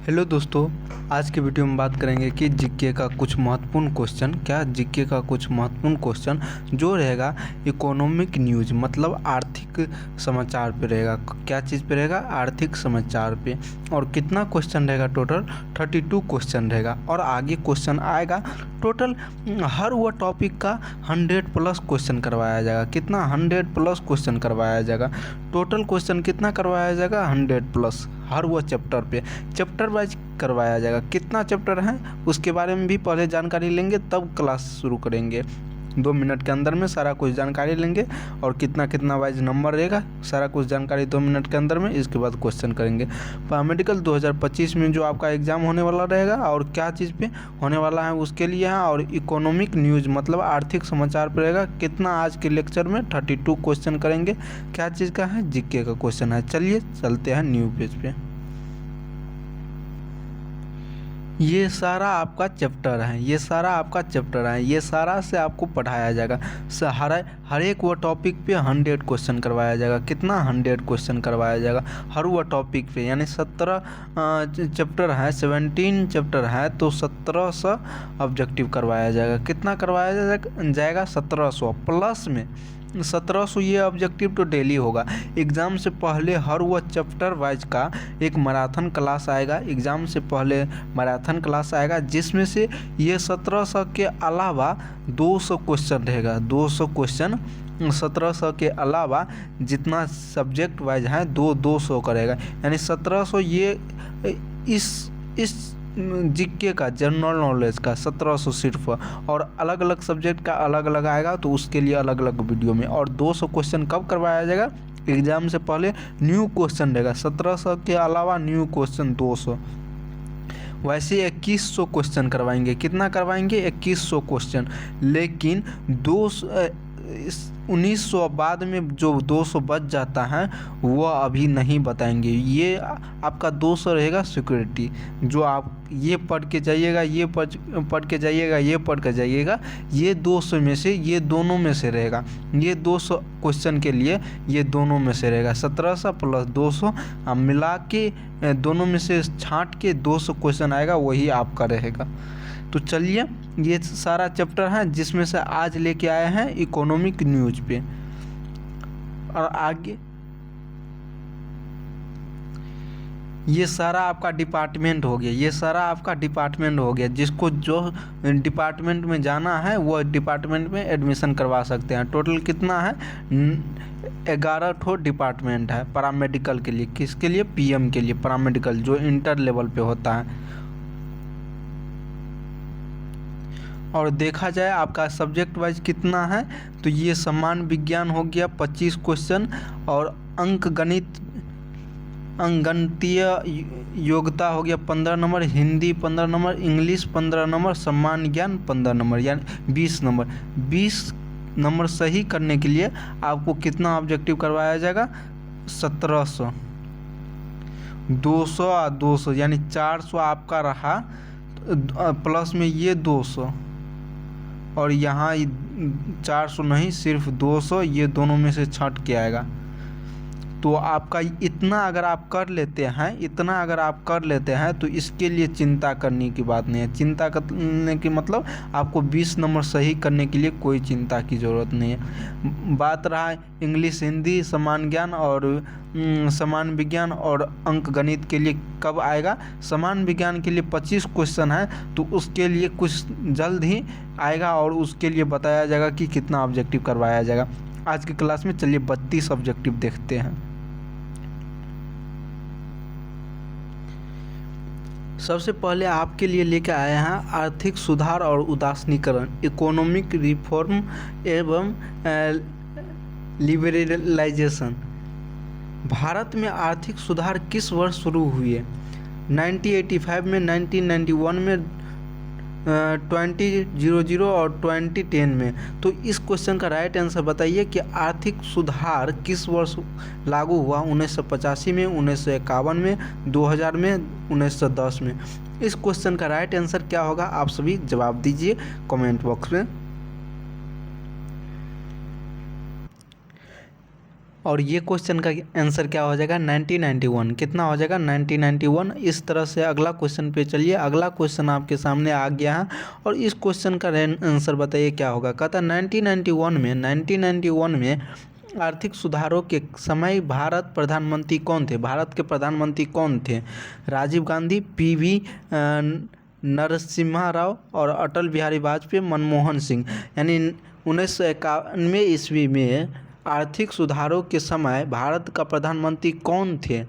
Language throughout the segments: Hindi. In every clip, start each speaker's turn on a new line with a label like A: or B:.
A: हेलो दोस्तों, आज के वीडियो में बात करेंगे कि जीके का कुछ महत्वपूर्ण क्वेश्चन, जीके का कुछ महत्वपूर्ण क्वेश्चन जो रहेगा इकोनॉमिक न्यूज़ मतलब आर्थिक समाचार पे रहेगा। क्या चीज़ पे रहेगा? आर्थिक समाचार पे। और कितना क्वेश्चन रहेगा? टोटल 32 क्वेश्चन रहेगा। और आगे क्वेश्चन आएगा टोटल हर वो टॉपिक का 100+ क्वेश्चन करवाया जाएगा। कितना? 100+ क्वेश्चन करवाया जाएगा। टोटल क्वेश्चन कितना करवाया जाएगा? 100+। हर वो चैप्टर पे चैप्टर वाइज करवाया जाएगा। कितना चैप्टर है उसके बारे में भी पहले जानकारी लेंगे, तब क्लास शुरू करेंगे। 2 मिनट के अंदर में सारा कुछ जानकारी लेंगे और कितना कितना वाइज नंबर रहेगा सारा कुछ जानकारी 2 मिनट के अंदर में। इसके बाद क्वेश्चन करेंगे। पैरामेडिकल 2025 में जो आपका एग्ज़ाम होने वाला रहेगा और क्या चीज़ पे होने वाला है उसके लिए है। और इकोनॉमिक न्यूज़ मतलब आर्थिक समाचार पे रहेगा। कितना? आज के लेक्चर में 32 क्वेश्चन करेंगे। क्या चीज़ का है? जीके का क्वेश्चन है। चलिए चलते हैं न्यू पेज पे। ये सारा आपका चैप्टर है, ये सारा से आपको पढ़ाया जाएगा। हर एक वो टॉपिक पे 100 क्वेश्चन करवाया जाएगा। कितना? 100 क्वेश्चन करवाया जाएगा हर वो टॉपिक पे। यानी 17 चैप्टर है, 17 चैप्टर है तो 1700 ऑब्जेक्टिव करवाया जाएगा। कितना करवाया जाएगा? 1700 प्लस में 1700 ये ऑब्जेक्टिव तो डेली होगा। एग्ज़ाम से पहले हर वो चैप्टर वाइज का एक मैराथन क्लास आएगा। एग्ज़ाम से पहले मैराथन क्लास आएगा जिसमें से ये 1700 के अलावा 200 क्वेश्चन रहेगा। 200 क्वेश्चन 1700 के अलावा जितना सब्जेक्ट वाइज है 200 करेगा। यानी 1700 ये इस जीके का जनरल नॉलेज का 1700 सिर्फ। और अलग अलग सब्जेक्ट का अलग अलग आएगा तो उसके लिए अलग अलग वीडियो में। और 200 क्वेश्चन कब करवाया जाएगा? एग्ज़ाम से पहले न्यू क्वेश्चन रहेगा। 1700 के अलावा न्यू क्वेश्चन 200। वैसे 2100 क्वेश्चन करवाएंगे। कितना करवाएंगे? 2100 क्वेश्चन। लेकिन 1900 बाद में जो 200 बच जाता है वो अभी नहीं बताएंगे। ये आपका 200 रहेगा सिक्योरिटी, जो आप ये पढ़ के जाइएगा, ये पढ़ के जाइएगा, ये पढ़ के जाइएगा। ये 200 में से ये दोनों में से रहेगा। ये 200 क्वेश्चन के लिए ये दोनों में से रहेगा। 1700 प्लस 200 मिला के दोनों में से छांट के 200 क्वेश्चन आएगा, वही आपका रहेगा। तो चलिए, ये सारा चैप्टर है जिसमें से आज लेके आए हैं इकोनॉमिक न्यूज़ पे। और आगे ये सारा आपका डिपार्टमेंट हो गया। ये सारा आपका डिपार्टमेंट हो गया। जिसको जो डिपार्टमेंट में जाना है वो डिपार्टमेंट में एडमिशन करवा सकते हैं। टोटल कितना है? 11 ठो डिपार्टमेंट है पैरामेडिकल के लिए। किसके लिए? पीएम के लिए। पैरामेडिकल जो इंटर लेवल पे होता है। और देखा जाए आपका सब्जेक्ट वाइज कितना है तो ये सामान्य विज्ञान हो गया 25 क्वेश्चन। और अंकगणितीय योग्यता हो गया 15 number, Hindi 15 number, English 15 number, सामान्य ज्ञान 15 नंबर, यानी 20 नंबर। 20 नंबर सही करने के लिए आपको कितना ऑब्जेक्टिव करवाया जाएगा? 1700। 200 और 200 यानी 400 आपका रहा, प्लस में ये 200 और यहाँ 400 नहीं, सिर्फ 200। ये दोनों में से छट के आएगा। तो आपका इतना अगर आप कर लेते हैं तो इसके लिए चिंता करने की बात नहीं है। चिंता करने की मतलब आपको 20 नंबर सही करने के लिए कोई चिंता की ज़रूरत नहीं है। बात रहा इंग्लिश, हिंदी, सामान्य ज्ञान और सामान्य विज्ञान और अंकगणित के लिए कब आएगा? सामान्य विज्ञान के लिए 25 क्वेश्चन है तो उसके लिए कुछ जल्द ही आएगा और उसके लिए बताया जाएगा कि कितना ऑब्जेक्टिव करवाया जाएगा। आज की क्लास में चलिए 32 ऑब्जेक्टिव देखते हैं। सबसे पहले आपके लिए लेकर आए हैं आर्थिक सुधार और उदासीनीकरण, इकोनॉमिक रिफॉर्म एवं लिबरलाइजेशन। भारत में आर्थिक सुधार किस वर्ष शुरू हुए? 1985 में, 1991 में, 2000 और 2010 में। तो इस क्वेश्चन का राइट आंसर बताइए कि आर्थिक सुधार किस वर्ष लागू हुआ? 1985 में, 1951 में, 2000 में, 1910 में। इस क्वेश्चन का राइट आंसर क्या होगा? आप सभी जवाब दीजिए कमेंट बॉक्स में। और ये क्वेश्चन का आंसर क्या हो जाएगा 1991। कितना हो जाएगा 1991। इस तरह से अगला क्वेश्चन पे चलिए। अगला क्वेश्चन आपके सामने आ गया है और इस क्वेश्चन का आंसर बताइए क्या होगा। कहता है 1991 में आर्थिक सुधारों के समय भारत प्रधानमंत्री कौन थे। भारत के प्रधानमंत्री कौन थे। राजीव गांधी, पीवी नरसिम्हा राव और अटल बिहारी वाजपेयी, मनमोहन सिंह। यानी 1991 ईस्वी में आर्थिक सुधारों के समय भारत का प्रधानमंत्री कौन थे।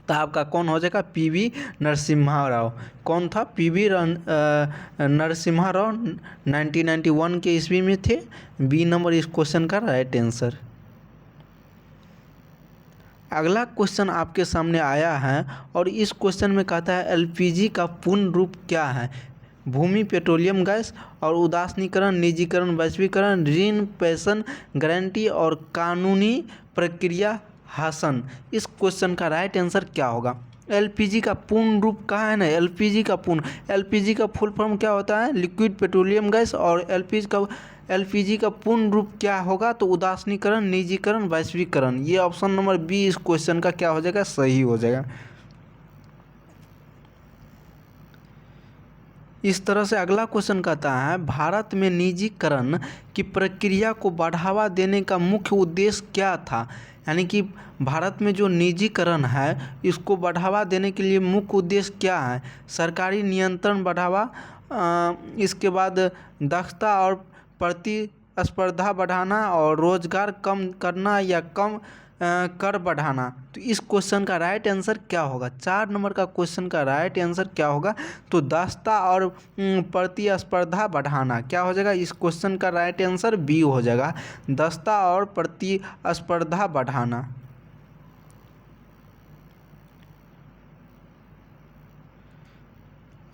A: तो आपका कौन हो जाएगा पीवी नरसिम्हा राव। कौन था पीवी नरसिम्हा राव 1991 के ईस्वी में थे। बी नंबर इस क्वेश्चन का राइट आंसर। अगला क्वेश्चन आपके सामने आया है और इस क्वेश्चन में कहता है एलपीजी का पूर्ण रूप क्या है। भूमि पेट्रोलियम गैस और उदासीनीकरण, निजीकरण, वैश्वीकरण, ऋण, पेंशन, गारंटी और कानूनी प्रक्रिया हासन। इस क्वेश्चन का राइट आंसर क्या होगा। एलपीजी का पूर्ण रूप कहाँ है ना। एलपीजी का फुल फॉर्म क्या होता है लिक्विड पेट्रोलियम गैस। और एलपीजी का पूर्ण रूप क्या होगा तो उदासीनीकरण, निजीकरण, वैश्वीकरण। ये ऑप्शन नंबर बी इस क्वेश्चन का क्या हो जाएगा सही हो जाएगा। इस तरह से अगला क्वेश्चन कहता है भारत में निजीकरण की प्रक्रिया को बढ़ावा देने का मुख्य उद्देश्य क्या था। यानी कि भारत में जो निजीकरण है इसको बढ़ावा देने के लिए मुख्य उद्देश्य क्या है। सरकारी नियंत्रण बढ़ावा, इसके बाद दक्षता और प्रतिस्पर्धा बढ़ाना और रोजगार कम करना या कम कर बढ़ाना। तो इस क्वेश्चन का राइट आंसर क्या होगा। 4 नंबर का क्वेश्चन का राइट आंसर क्या होगा तो दक्षता और प्रतिस्पर्धा बढ़ाना। क्या हो जाएगा इस क्वेश्चन का राइट आंसर बी हो जाएगा दक्षता और प्रतिस्पर्धा बढ़ाना।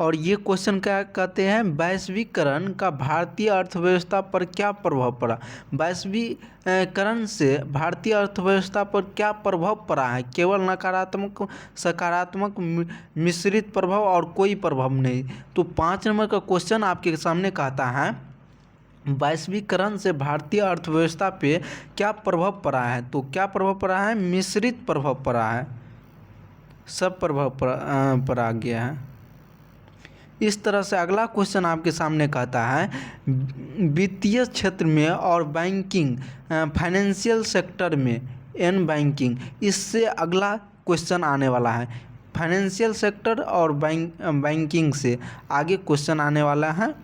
A: और ये क्वेश्चन क्या कहते हैं वैश्वीकरण का भारतीय अर्थव्यवस्था पर क्या प्रभाव पड़ा। वैश्वीकरण से भारतीय अर्थव्यवस्था पर क्या प्रभाव पड़ा है। केवल नकारात्मक, सकारात्मक, मिश्रित प्रभाव और कोई प्रभाव नहीं। तो 5 नंबर का क्वेश्चन आपके सामने कहता है वैश्वीकरण से भारतीय अर्थव्यवस्था पे क्या प्रभाव पड़ा है। तो क्या प्रभाव पड़ा है मिश्रित प्रभाव पड़ा है, सब प्रभाव पड़ा गया है। इस तरह से अगला क्वेश्चन आपके सामने कहता है वित्तीय क्षेत्र में और बैंकिंग, फाइनेंशियल सेक्टर में एन बैंकिंग। इससे अगला क्वेश्चन आने वाला है। फाइनेंशियल सेक्टर और बैंकिंग से आगे क्वेश्चन आने वाला है।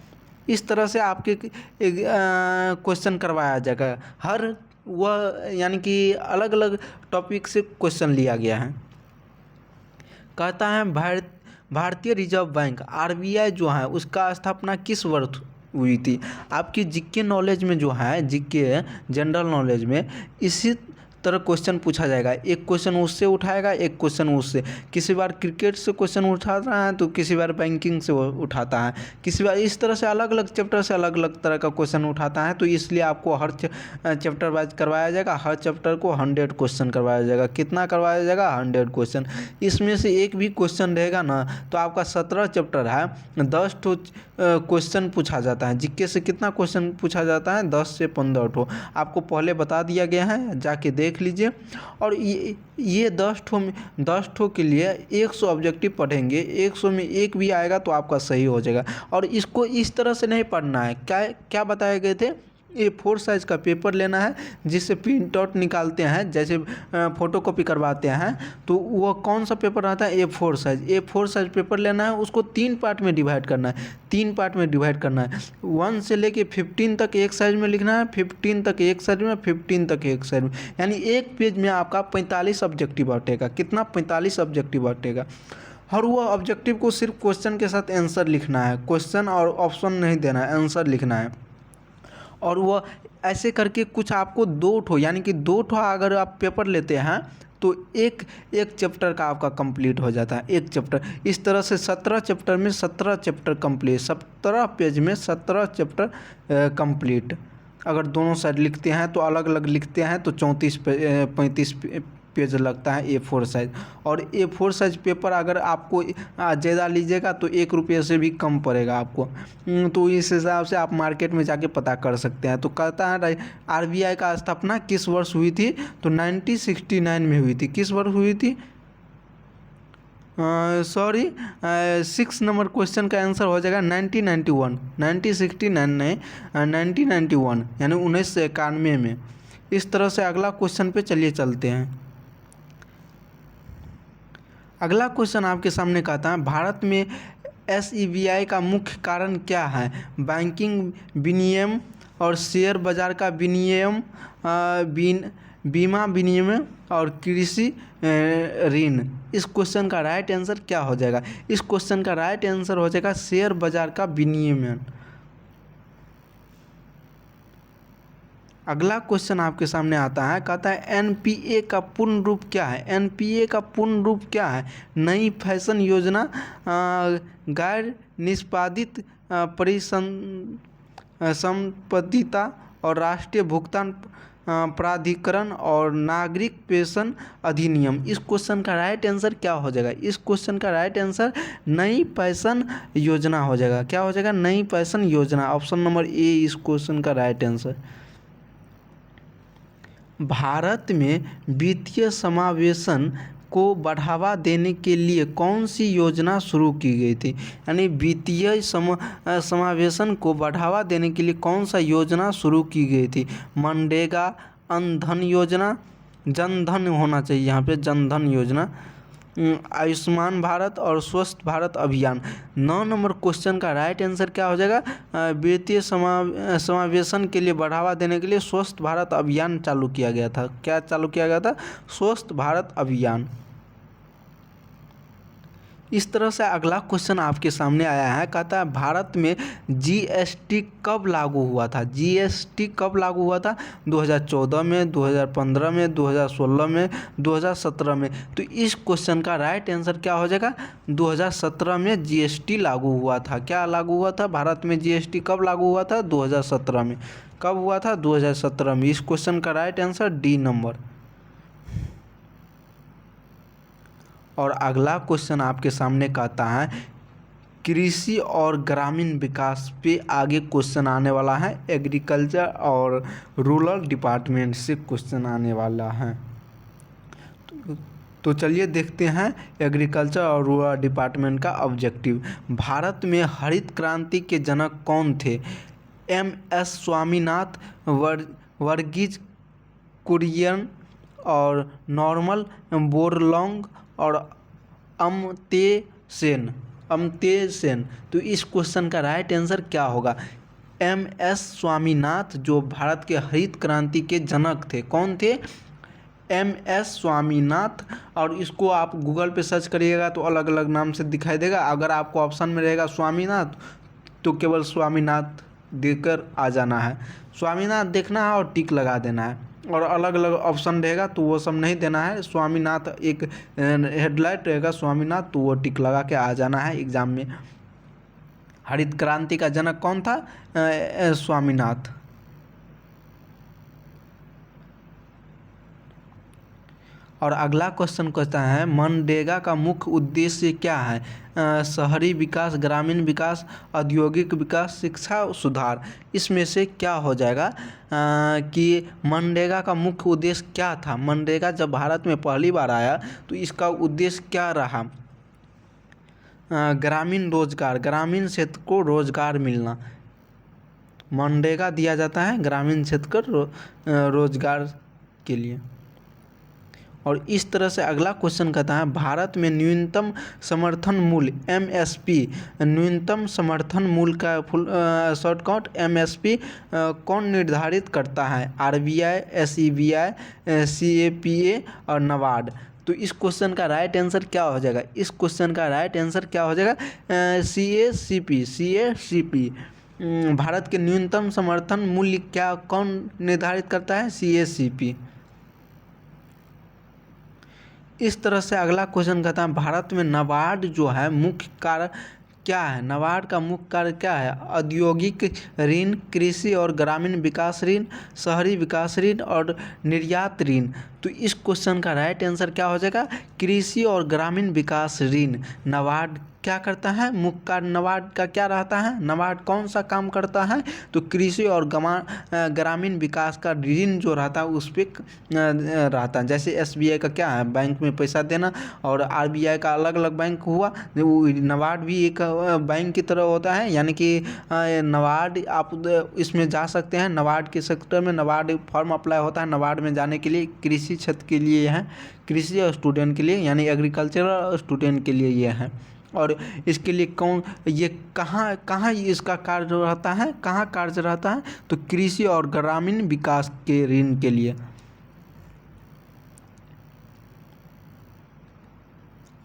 A: इस तरह से आपके क्वेश्चन करवाया जाएगा। हर वह यानी कि अलग अलग टॉपिक से क्वेश्चन लिया गया है। कहता है भारतीय रिजर्व बैंक आरबीआई जो है उसका स्थापना किस वर्ष हुई थी। आपकी जीके नॉलेज में जो है, जीके जनरल नॉलेज में इसी तरह क्वेश्चन पूछा जाएगा। एक क्वेश्चन उससे उठाएगा, एक क्वेश्चन उससे। किसी बार क्रिकेट से क्वेश्चन उठाता है तो किसी बार बैंकिंग से उठाता है, किसी बार इस तरह से अलग अलग चैप्टर से अलग अलग तरह का क्वेश्चन उठाता है। तो इसलिए आपको हर चैप्टर वाइज करवाया जाएगा। हर चैप्टर को 100 क्वेश्चन करवाया जाएगा। कितना करवाया जाएगा 100 क्वेश्चन। इसमें से एक भी क्वेश्चन रहेगा ना तो आपका 17 चैप्टर है, 10 क्वेश्चन पूछा जाता है। जीके से कितना क्वेश्चन पूछा जाता है 10 से 15 आपको पहले बता दिया गया है, जाके देख लीजिए। और ये 10 के लिए 100 ऑब्जेक्टिव पढ़ेंगे, 100 में एक भी आएगा तो आपका सही हो जाएगा। और इसको इस तरह से नहीं पढ़ना है। क्या बताए गए थे A4 साइज़ का पेपर लेना है जिससे प्रिंट आउट निकालते हैं, जैसे फ़ोटोकॉपी करवाते हैं। तो वह कौन सा पेपर आता है A4 साइज़ पेपर लेना है। उसको 3 पार्ट में डिवाइड करना है। 3 पार्ट में डिवाइड करना है। 1 से लेके 15 तक एक साइज में लिखना है, 15 तक एक साइज में, 15 तक एक साइज में। यानी एक पेज में आपका 45 ऑब्जेक्टिव बटेगा। कितना 45 ऑब्जेक्टिव बटेगा। और वह ऑब्जेक्टिव को सिर्फ क्वेश्चन के साथ आंसर लिखना है। क्वेश्चन और ऑप्शन नहीं देना है, आंसर लिखना है। और वह ऐसे करके कुछ आपको 2 यानी कि 2 अगर आप पेपर लेते हैं तो एक चैप्टर का आपका कंप्लीट हो जाता है, एक चैप्टर। इस तरह से 17 चैप्टर में 17 चैप्टर कंप्लीट, 17 पेज में 17 चैप्टर कंप्लीट। अगर दोनों साइड लिखते हैं तो अलग अलग लिखते हैं तो 34-35 पेज लगता है A4 साइज़। और A4 साइज़ पेपर अगर आपको ज़्यादा लीजिएगा तो 1 रुपये से भी कम पड़ेगा आपको। तो इस हिसाब से आप मार्केट में जाके पता कर सकते हैं। तो कहता है RBI का स्थापना किस वर्ष हुई थी? तो 1969 में हुई थी। किस वर्ष हुई थी? सॉरी, 6 नंबर क्वेश्चन का आंसर हो जाएगा 1991। 1969 नहीं, 1991 यानी 1991 में। इस तरह से अगला क्वेश्चन पे चलिए चलते हैं। अगला क्वेश्चन आपके सामने कहता है भारत में SEBI का मुख्य कारण क्या है? बैंकिंग विनियम और शेयर बाजार का विनियम, बीमा विनियम और कृषि ऋण। इस क्वेश्चन का राइट आंसर क्या हो जाएगा? इस क्वेश्चन का राइट आंसर हो जाएगा शेयर बाजार का विनियमन। अगला क्वेश्चन आपके सामने आता है, कहता है NPA का पूर्ण रूप क्या है? NPA का पूर्ण रूप क्या है? नई फैशन योजना, गैर निष्पादित परिसंपत्तिता और राष्ट्रीय भुगतान प्राधिकरण और नागरिक पेंशन अधिनियम। इस क्वेश्चन का राइट आंसर क्या हो जाएगा? इस क्वेश्चन का राइट आंसर नई पेंशन योजना हो जाएगा। क्या हो जाएगा? नई पेंशन योजना। ऑप्शन नंबर ए इस क्वेश्चन का राइट आंसर। भारत में वित्तीय समावेशन को बढ़ावा देने के लिए कौन सी योजना शुरू की गई थी? यानी वित्तीय समावेशन को बढ़ावा देने के लिए कौन सा योजना शुरू की गई थी? मनरेगा, अनधन योजना, जनधन होना चाहिए यहाँ पे, जनधन योजना, आयुष्मान भारत और स्वस्थ भारत अभियान। 9 नंबर क्वेश्चन का राइट आंसर क्या हो जाएगा? वित्तीय समावेशन के लिए बढ़ावा देने के लिए स्वस्थ भारत अभियान चालू किया गया था। क्या चालू किया गया था? स्वस्थ भारत अभियान। इस तरह से अगला क्वेश्चन आपके सामने आया है, कहता है भारत में GST कब लागू हुआ था? GST कब लागू हुआ था? 2014 में, 2015 में, 2016 में, 2017 में। तो इस क्वेश्चन का राइट आंसर क्या हो जाएगा? 2017 में GST लागू हुआ था। क्या लागू हुआ था? भारत में GST कब लागू हुआ था? 2017 में। कब हुआ था? 2017 में। इस क्वेश्चन का राइट आंसर डी नंबर। और अगला क्वेश्चन आपके सामने कहता है कृषि और ग्रामीण विकास पे आगे क्वेश्चन आने वाला है। एग्रीकल्चर और रूरल डिपार्टमेंट से क्वेश्चन आने वाला है। तो चलिए देखते हैं एग्रीकल्चर और रूरल डिपार्टमेंट का ऑब्जेक्टिव। भारत में हरित क्रांति के जनक कौन थे? MS स्वामीनाथ, वर्गीज कुरियन और नॉर्मन बोरलॉन्ग और अमर्त्य सेन। तो इस क्वेश्चन का राइट आंसर क्या होगा? MS स्वामीनाथ जो भारत के हरित क्रांति के जनक थे। कौन थे? MS स्वामीनाथ। और इसको आप गूगल पे सर्च करिएगा तो अलग अलग नाम से दिखाई देगा। अगर आपको ऑप्शन में रहेगा स्वामीनाथ तो केवल स्वामीनाथ देकर आ जाना है। स्वामीनाथ देखना है और टिक लगा देना है। और अलग अलग ऑप्शन रहेगा तो वो सब नहीं देना है। स्वामीनाथ एक हेडलाइट रहेगा स्वामीनाथ, तो वो टिक लगा के आ जाना है एग्जाम में। हरित क्रांति का जनक कौन था? स्वामीनाथ। और अगला क्वेश्चन कहता है मनरेगा का मुख्य उद्देश्य क्या है? शहरी विकास, ग्रामीण विकास, औद्योगिक विकास, शिक्षा सुधार। इसमें से क्या हो जाएगा कि मनरेगा का मुख्य उद्देश्य क्या था? मनरेगा जब भारत में पहली बार आया तो इसका उद्देश्य क्या रहा? ग्रामीण रोजगार, ग्रामीण क्षेत्र को रोजगार मिलना। मनरेगा दिया जाता है ग्रामीण क्षेत्र को रोजगार के लिए। और इस तरह से अगला क्वेश्चन कहता है भारत में न्यूनतम समर्थन मूल्य MSP, न्यूनतम समर्थन मूल्य का फुल शॉर्टकट MSP कौन निर्धारित करता है? RBI, SEBI, CAPA और नाबार्ड। तो इस क्वेश्चन का राइट आंसर क्या हो जाएगा? इस क्वेश्चन का राइट आंसर क्या हो जाएगा? CACP। भारत के न्यूनतम समर्थन मूल्य क्या कौन निर्धारित करता है? CACP। इस तरह से अगला क्वेश्चन कहता है भारत में नाबार्ड जो है मुख्य कार्य क्या है? नाबार्ड का मुख्य कार्य क्या है? औद्योगिक ऋण, कृषि और ग्रामीण विकास ऋण, शहरी विकास ऋण और निर्यात ऋण। तो इस क्वेश्चन का राइट आंसर क्या हो जाएगा, कृषि और ग्रामीण विकास ऋण नाबार्ड क्या करता है, मुख्य कार्य नाबार्ड का क्या रहता है, नाबार्ड कौन सा काम करता है, तो कृषि और ग्रामीण विकास का ऋण जो रहता है उस पर रहता है। जैसे एसबीआई का क्या है, बैंक में पैसा देना, और आरबीआई का अलग अलग बैंक हुआ, नाबार्ड भी एक बैंक की तरह होता है। यानी कि नाबार्ड आप इसमें जा सकते हैं, नाबार्ड के सेक्टर में नाबार्ड फॉर्म अप्लाई होता है। नाबार्ड में जाने के लिए कृषि क्षेत्र के लिए है, कृषि और स्टूडेंट के लिए, यानी एग्रीकल्चरल स्टूडेंट के लिए ये है। और इसके लिए कौन, ये कहाँ कहाँ इसका कार्य रहता है, कहाँ कार्य रहता है, तो कृषि और ग्रामीण विकास के ऋण के लिए।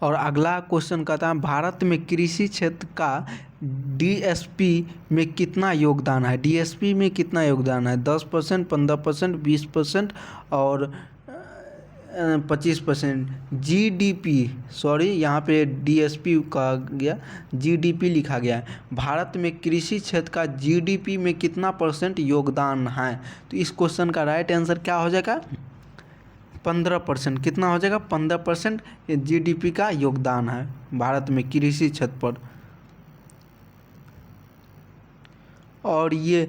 A: और अगला क्वेश्चन कहता है भारत में कृषि क्षेत्र का डीएसपी में कितना योगदान है, डीएसपी में कितना योगदान है, 10%, 15%, 20% और 25%। जीडीपी, सॉरी यहाँ पे डीएसपी कहा गया, जीडीपी लिखा गया है। भारत में कृषि क्षेत्र का जीडीपी में कितना % योगदान है, तो इस क्वेश्चन का राइट आंसर क्या हो जाएगा, 15%। कितना हो जाएगा, 15% जीडीपी का योगदान है भारत में कृषि क्षेत्र पर। और ये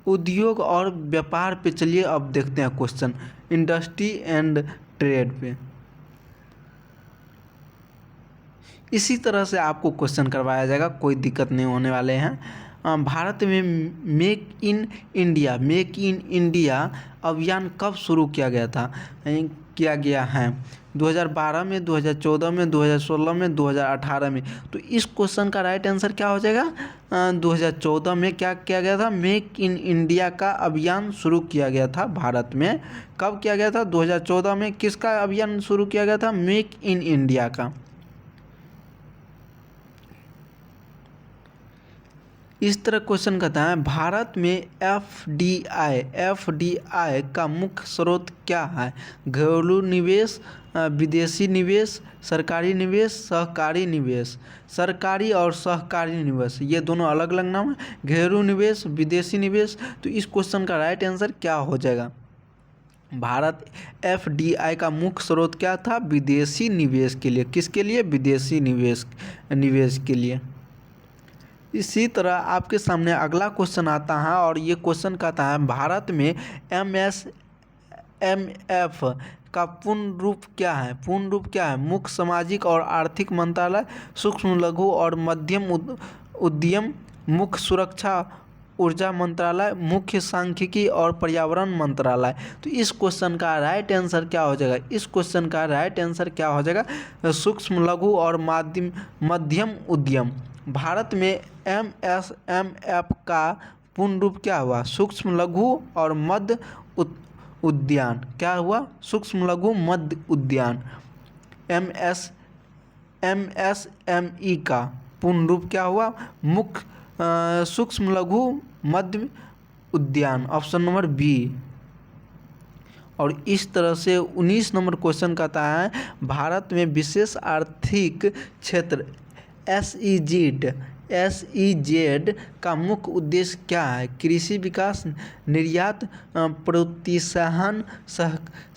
A: उद्योग और व्यापार पे चलिए अब देखते हैं क्वेश्चन, इंडस्ट्री एंड ट्रेड पे। इसी तरह से आपको क्वेश्चन करवाया जाएगा, कोई दिक्कत नहीं होने वाले हैं। भारत में मेक इन इंडिया अभियान कब शुरू किया गया था, किया गया है, 2012 में, 2014 में, 2016 में, 2018 में। तो इस क्वेश्चन का राइट आंसर क्या हो जाएगा, 2014 में क्या किया गया था, मेक इन इंडिया का अभियान शुरू किया गया था भारत में। कब किया गया था, 2014 में। किसका अभियान शुरू किया गया था, मेक इन इंडिया का। इस तरह क्वेश्चन कहता है भारत में एफडीआई का मुख्य स्रोत क्या है, घरेलू निवेश, विदेशी निवेश, सरकारी निवेश, सहकारी निवेश। सरकारी और सहकारी निवेश ये दोनों अलग अलग नाम है, घरेलू निवेश, विदेशी निवेश। तो इस क्वेश्चन का राइट आंसर क्या हो जाएगा, भारत एफडीआई का मुख्य स्रोत क्या था, विदेशी निवेश के लिए। किसके लिए, विदेशी निवेश के लिए। इसी तरह आपके सामने अगला क्वेश्चन आता है, और ये क्वेश्चन कहता है भारत में एमएसएमएफ का पूर्ण रूप क्या है, पूर्ण रूप क्या है, मुख्य सामाजिक और आर्थिक मंत्रालय, सूक्ष्म लघु और मध्यम उद्यम, मुख्य सुरक्षा ऊर्जा मंत्रालय, मुख्य सांख्यिकी और पर्यावरण मंत्रालय। तो इस क्वेश्चन का राइट आंसर क्या हो जाएगा, इस क्वेश्चन का राइट आंसर क्या हो जाएगा, सूक्ष्म लघु और मध्यम उद्यम। भारत में एमएसएमएफ का पूर्ण रूप क्या हुआ, सूक्ष्म लघु और मध्य उद्यान। क्या हुआ, सूक्ष्म लघु मध्य उद्यान। एमएसएमई का पूर्ण रूप क्या हुआ, मुख्य सूक्ष्म लघु मध्य उद्यान, ऑप्शन नंबर बी। और इस तरह से 19 नंबर क्वेश्चन कहता है भारत में विशेष आर्थिक क्षेत्र एसईजेड का मुख्य उद्देश्य क्या है, कृषि विकास, निर्यात प्रोत्साहन,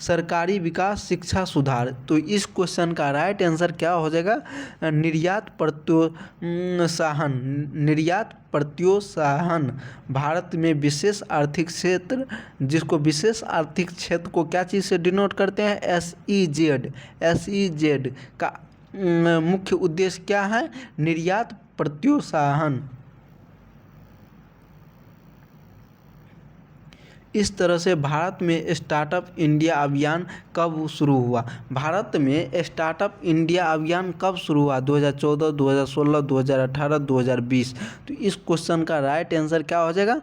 A: सरकारी विकास, शिक्षा सुधार। तो इस क्वेश्चन का राइट आंसर क्या हो जाएगा, निर्यात प्रोत्साहन। भारत में विशेष आर्थिक क्षेत्र, जिसको विशेष आर्थिक क्षेत्र को क्या चीज़ से डिनोट करते हैं, एसईजेड का मुख्य उद्देश्य क्या है, निर्यात प्रोत्साहन। इस तरह से भारत में स्टार्टअप इंडिया अभियान कब शुरू हुआ, भारत में स्टार्टअप इंडिया अभियान कब शुरू हुआ, 2014, 2016, 2018, 2020। तो इस क्वेश्चन का राइट आंसर क्या हो जाएगा,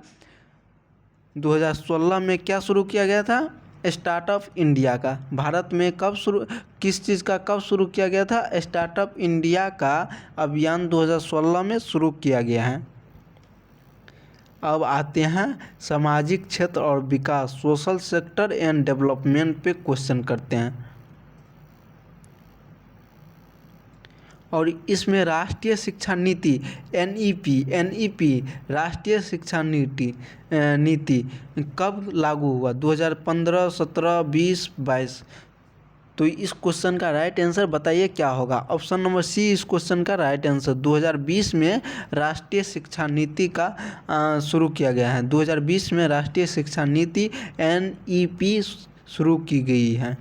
A: 2016 में क्या शुरू किया गया था, स्टार्टअप इंडिया का। भारत में कब शुरू, किस चीज़ का कब शुरू किया गया था, स्टार्टअप इंडिया का अभियान 2016 में शुरू किया गया है। अब आते हैं सामाजिक क्षेत्र और विकास, सोशल सेक्टर एंड डेवलपमेंट पे क्वेश्चन करते हैं। और इसमें राष्ट्रीय शिक्षा नीति एनईपी राष्ट्रीय शिक्षा नीति कब लागू हुआ? 2015, 17, 20, 22। तो इस क्वेश्चन का राइट आंसर बताइए क्या होगा? ऑप्शन नंबर सी इस क्वेश्चन का राइट आंसर। 2020 में राष्ट्रीय शिक्षा नीति का शुरू किया गया है। 2020 में राष्ट्रीय शिक्षा नीति एनईपी शुरू की गई है।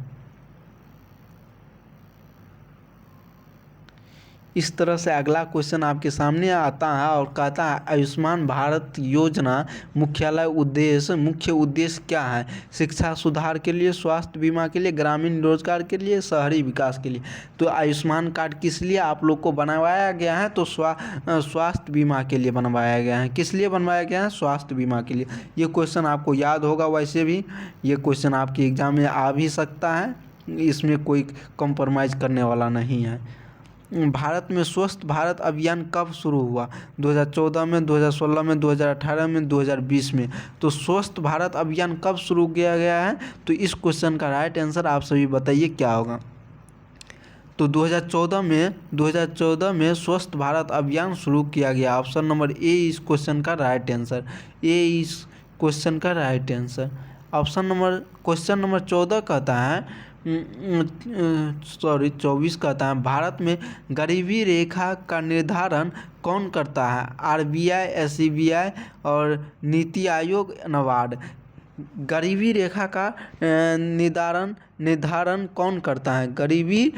A: इस तरह से अगला क्वेश्चन आपके सामने आता है और कहता है आयुष्मान भारत योजना मुख्य उद्देश्य क्या है? शिक्षा सुधार के लिए, स्वास्थ्य बीमा के लिए, ग्रामीण रोजगार के लिए, शहरी विकास के लिए। तो आयुष्मान कार्ड किस लिए आप लोग को बनवाया गया है? तो स्वास्थ्य बीमा के लिए बनवाया गया है। किस लिए बनवाया गया है? स्वास्थ्य बीमा के लिए। ये क्वेश्चन आपको याद होगा। वैसे भी ये क्वेश्चन आपके एग्जाम में आ भी सकता है, इसमें कोई कंप्रोमाइज़ करने वाला नहीं है। भारत में स्वस्थ भारत अभियान कब शुरू हुआ? 2014 में, 2016 में, 2018 में, 2020 में। तो स्वस्थ भारत अभियान कब शुरू किया गया है? तो इस क्वेश्चन का राइट आंसर आप सभी बताइए क्या होगा? तो 2014 में स्वस्थ भारत अभियान शुरू किया गया। ऑप्शन नंबर ए इस क्वेश्चन का राइट आंसर। ए इस क्वेश्चन का राइट आंसर। क्वेश्चन नंबर 14 कहता है 24 कहता है भारत में गरीबी रेखा का निर्धारण कौन करता है? आरबीआई, एसबीआई और नीति आयोग, नाबार्ड। गरीबी रेखा का निर्धारण कौन करता है? गरीबी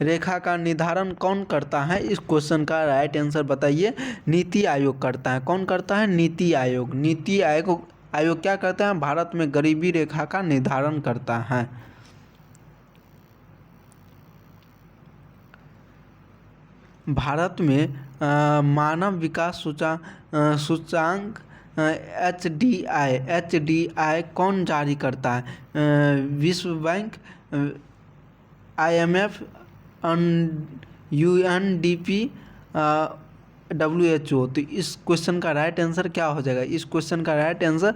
A: रेखा का निर्धारण कौन करता है? इस क्वेश्चन का राइट आंसर बताइए। नीति आयोग करता है। कौन करता है? नीति आयोग। नीति आयोग क्या करता है? भारत में गरीबी रेखा का निर्धारण करता है। भारत में मानव विकास सूचांक एचडीआई कौन जारी करता है? विश्व बैंक, IMF, UNDP, WHO। तो इस क्वेश्चन का राइट आंसर क्या हो जाएगा? इस क्वेश्चन का राइट आंसर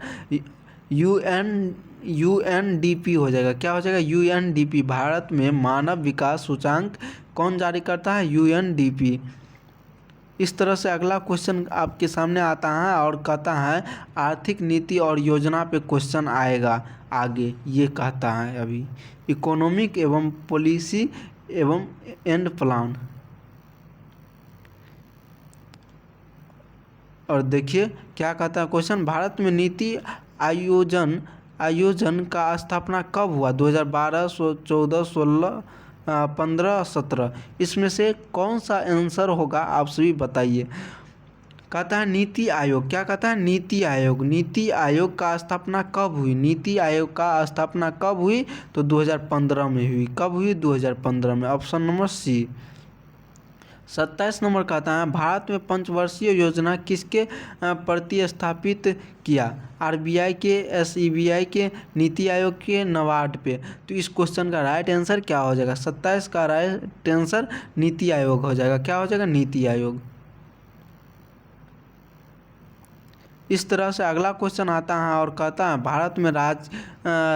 A: UNDP हो जाएगा। क्या हो जाएगा? UNDP। भारत में मानव विकास सूचांक कौन जारी करता है? UNDP। इस तरह से अगला क्वेश्चन आपके सामने आता है और कहता है आर्थिक नीति और योजना पे क्वेश्चन आएगा आगे। ये कहता है अभी इकोनॉमिक एवं पॉलिसी एवं एंड प्लान। और देखिए क्या कहता है क्वेश्चन। भारत में नीति आयोजन का स्थापना कब हुआ? 2012, 14, 16, 15, 17। इसमें से कौन सा आंसर होगा? आप सभी बताइए। कहता है नीति आयोग। क्या कहता है? नीति आयोग। नीति आयोग का स्थापना कब हुई? नीति आयोग का स्थापना कब हुई? तो 2015 में हुई। कब हुई? 2015 में। Option number C. 27 नंबर कहता है भारत में पंचवर्षीय योजना किसके प्रतिस्थापित किया? आरबीआई के, एसईबीआई के, नीति आयोग के, नाबार्ड पे। तो इस क्वेश्चन का राइट आंसर क्या हो जाएगा? 27 का राइट आंसर नीति आयोग हो जाएगा। क्या हो जाएगा? नीति आयोग। इस तरह से अगला क्वेश्चन आता है और कहता है भारत में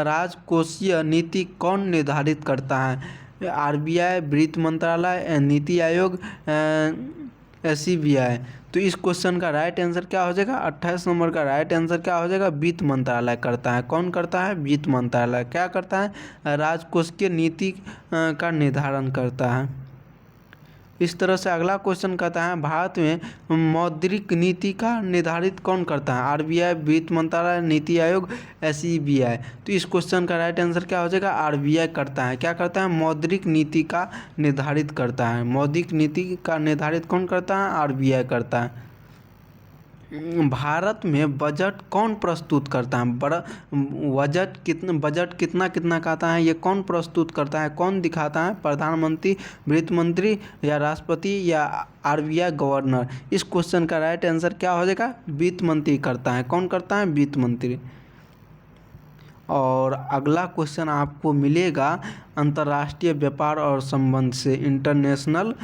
A: राजकोषीय नीति कौन निर्धारित करता है? आरबीआई, वित्त मंत्रालय, नीति आयोग, एसबीआई। तो इस क्वेश्चन का राइट आंसर क्या हो जाएगा? 28 नंबर का राइट आंसर क्या हो जाएगा? वित्त मंत्रालय करता है। कौन करता है? वित्त मंत्रालय। क्या करता है? राजकोषीय नीति का निर्धारण करता है। इस तरह से अगला क्वेश्चन कहता है भारत में मौद्रिक नीति का निर्धारित कौन करता है? आरबीआई, वित्त मंत्रालय, नीति आयोग, एसईबीआई। तो इस क्वेश्चन का राइट आंसर क्या हो जाएगा? आरबीआई करता है। क्या करता है? मौद्रिक नीति का निर्धारित करता है। मौद्रिक नीति का निर्धारित कौन करता है? आरबीआई करता है। भारत में बजट कौन प्रस्तुत करता है? बजट कितना कहता है? ये कौन प्रस्तुत करता है? कौन दिखाता है? प्रधानमंत्री, वित्त मंत्री या राष्ट्रपति या आरबीआई गवर्नर? इस क्वेश्चन का राइट आंसर क्या हो जाएगा? वित्त मंत्री करता है। कौन करता है? वित्त मंत्री। और अगला क्वेश्चन आपको मिलेगा अंतर्राष्ट्रीय व्यापार और संबंध से, इंटरनेशनल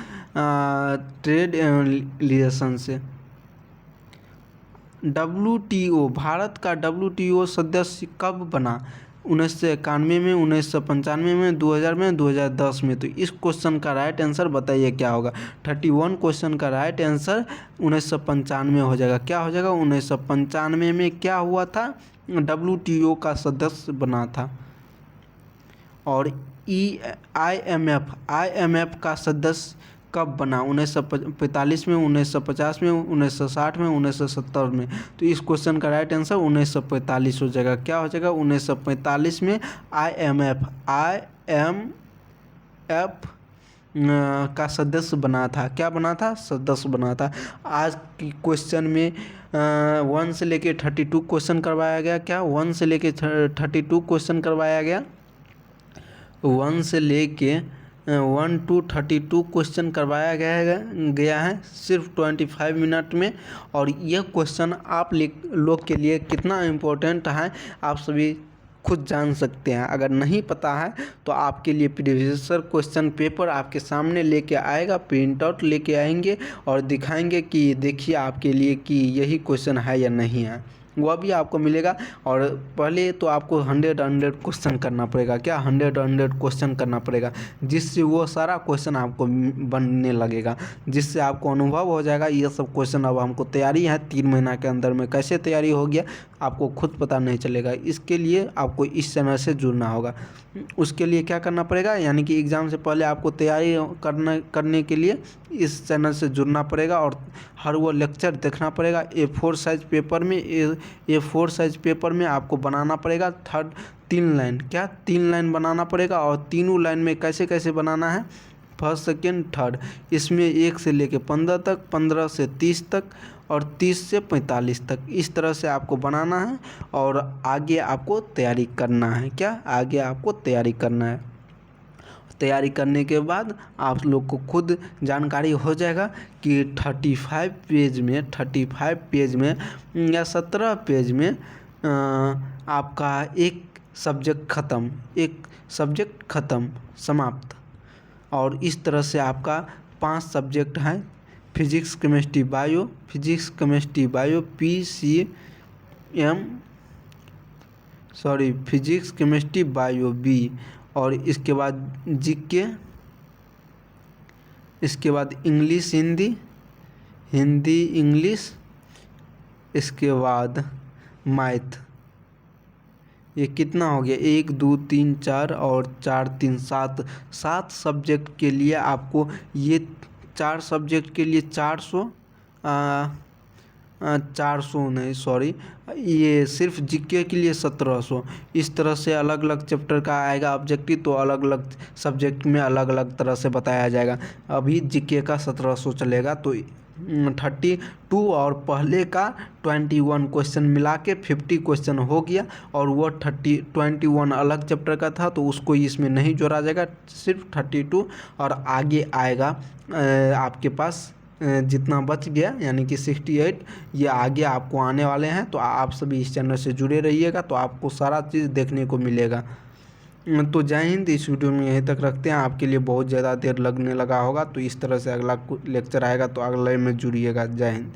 A: ट्रेड रिलेशन से। WTO, भारत का WTO सदस्य कब बना? 1991 में, 1995 में, 2000 में, 2010 में। तो इस क्वेश्चन का राइट आंसर बताइए क्या होगा। 31 क्वेश्चन का राइट आंसर 1995 हो जाएगा। क्या हो जाएगा? 1995 में क्या हुआ था? WTO का सदस्य बना था। और IMF का सदस्य कब बना? 1945 में, 1950 में, 1960 में, 1970 में। तो इस क्वेश्चन का राइट आंसर 1945 हो जाएगा। क्या हो जाएगा? 1945 में IMF का सदस्य बना था। क्या बना था? सदस्य बना था। आज की क्वेश्चन में 1 से लेके 32 क्वेश्चन करवाया गया। क्या 1 से लेके 32 क्वेश्चन करवाया गया? 1 से लेके 1 to 32 क्वेश्चन करवाया गया है सिर्फ 25 मिनट में। और यह क्वेश्चन आप लोग के लिए कितना इम्पोर्टेंट है आप सभी खुद जान सकते हैं। अगर नहीं पता है तो आपके लिए प्रीवियस क्वेश्चन पेपर आपके सामने लेके आएगा, प्रिंट आउट लेके आएंगे और दिखाएंगे कि देखिए आपके लिए कि यही क्वेश्चन है या नहीं है, वह भी आपको मिलेगा। और पहले तो आपको 100 क्वेश्चन करना पड़ेगा। क्या 100 क्वेश्चन करना पड़ेगा, जिससे वो सारा क्वेश्चन आपको बनने लगेगा, जिससे आपको अनुभव हो जाएगा ये सब क्वेश्चन अब हमको तैयारी है 3 महीना के अंदर में। कैसे तैयारी हो गया आपको खुद पता नहीं चलेगा। इसके लिए आपको इस चैनल से जुड़ना होगा। उसके लिए क्या करना पड़ेगा, यानी कि एग्ज़ाम से पहले आपको तैयारी करने के लिए इस चैनल से जुड़ना पड़ेगा और हर वो लेक्चर देखना पड़ेगा। A4 साइज पेपर में A4 साइज पेपर में आपको बनाना पड़ेगा 3 लाइन। क्या 3 लाइन बनाना पड़ेगा? और तीनों लाइन में कैसे कैसे बनाना है? First, second, third. इसमें 1 से लेके 15 तक, 15 से 30 तक और 30 से 45 तक, इस तरह से आपको बनाना है और आगे आपको तैयारी करना है। क्या आगे आपको तैयारी करना है? तैयारी करने के बाद आप लोग को खुद जानकारी हो जाएगा कि 35 पेज में या 17 पेज में आपका एक सब्जेक्ट ख़त्म, समाप्त। और इस तरह से आपका 5 सब्जेक्ट हैं, physics, chemistry, bio, physics, chemistry, bio बी। और इसके बाद जीके, इसके बाद इंग्लिश, हिंदी इंग्लिश, इसके बाद मैथ। ये कितना हो गया? 1 2 3 4 और 4 3 7 सब्जेक्ट के लिए आपको ये 4 सब्जेक्ट के लिए 400 नहीं, सॉरी, ये सिर्फ जीके के लिए 1700। इस तरह से अलग अलग चैप्टर का आएगा ऑब्जेक्टिव, तो अलग अलग सब्जेक्ट में अलग अलग तरह से बताया जाएगा। अभी जीके का 1700 चलेगा, तो 32 और पहले का 21 क्वेश्चन मिला के 50 क्वेश्चन हो गया। और वो 21 अलग चैप्टर का था तो उसको इसमें नहीं जोड़ा जाएगा, सिर्फ 32 और आगे आएगा आपके पास जितना बच गया यानी कि 68, ये आगे आपको आने वाले हैं। तो आप सभी इस चैनल से जुड़े रहिएगा तो आपको सारा चीज़ देखने को मिलेगा। तो जय हिंद। इस वीडियो में यहीं तक रखते हैं, आपके लिए बहुत ज़्यादा देर लगने लगा होगा, तो इस तरह से अगला लेक्चर आएगा तो अगले में जुड़िएगा। जय हिंद।